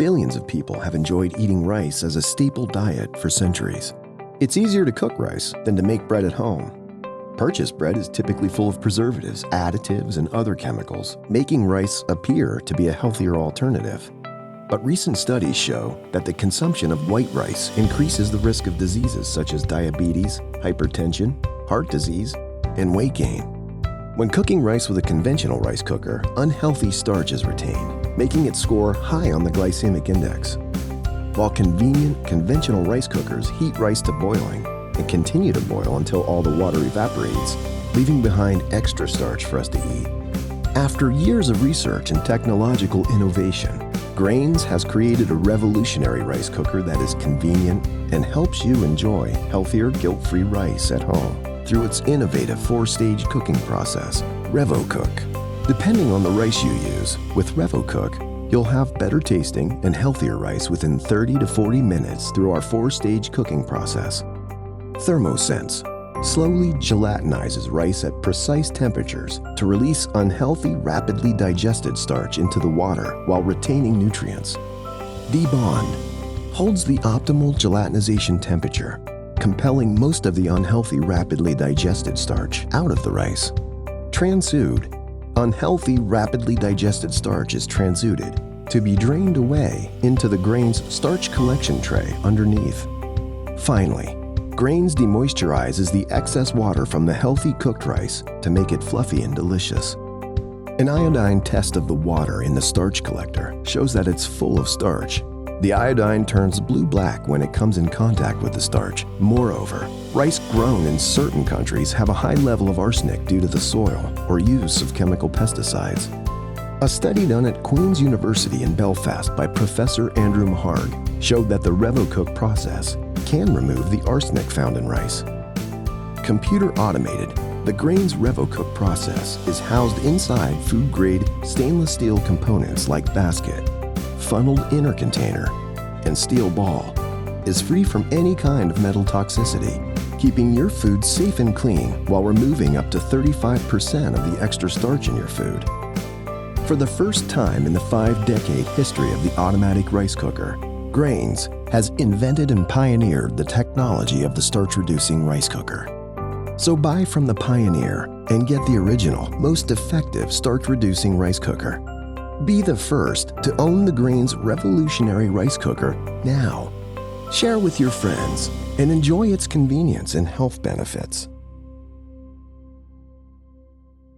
billions of people have enjoyed eating rice as a staple diet for centuries. It's easier to cook rice than to make bread at home. Purchased bread is typically full of preservatives, additives, and other chemicals, making rice appear to be a healthier alternative. But recent studies show that the consumption of white rice increases the risk of diseases such as diabetes, hypertension, heart disease, and weight gain. When cooking rice with a conventional rice cooker, unhealthy starch is retained, making it score high on the glycemic index. While convenient conventional rice cookers heat rice to boiling and continue to boil until all the water evaporates, leaving behind extra starch for us to eat. After years of research and technological innovation, Grayns has created a revolutionary rice cooker that is convenient and helps you enjoy healthier, guilt-free rice at home through its innovative 4-stage cooking process, RevoCook. Depending on the rice you use, with RevoCook, you'll have better tasting and healthier rice within 30 to 40 minutes through our 4-stage cooking process. ThermoSense slowly gelatinizes rice at precise temperatures to release unhealthy, rapidly digested starch into the water while retaining nutrients. Debond holds the optimal gelatinization temperature, compelling most of the unhealthy, rapidly digested starch out of the rice. Transsued, unhealthy, rapidly digested starch is transuded to be drained away into the Grayns starch collection tray underneath. Finally, Grayns demoisturizes the excess water from the healthy cooked rice to make it fluffy and delicious. An iodine test of the water in the starch collector shows that it's full of starch. The iodine turns blue-black when it comes in contact with the starch. Moreover, rice grown in certain countries have a high level of arsenic due to the soil or use of chemical pesticides. A study done at Queen's University in Belfast by Professor Andrew Maharg showed that the RevoCook process can remove the arsenic found in rice. Computer automated, the Grayns RevoCook process is housed inside food-grade stainless steel components like basket, funneled inner container, and steel ball, is free from any kind of metal toxicity, keeping your food safe and clean while removing up to 35% of the extra starch in your food. For the first time in the 5-decade history of the automatic rice cooker, Grayns has invented and pioneered the technology of the starch-reducing rice cooker. So buy from the pioneer and get the original, most effective starch-reducing rice cooker. Be the first to own the Grayns revolutionary rice cooker now. Share with your friends and enjoy its convenience and health benefits.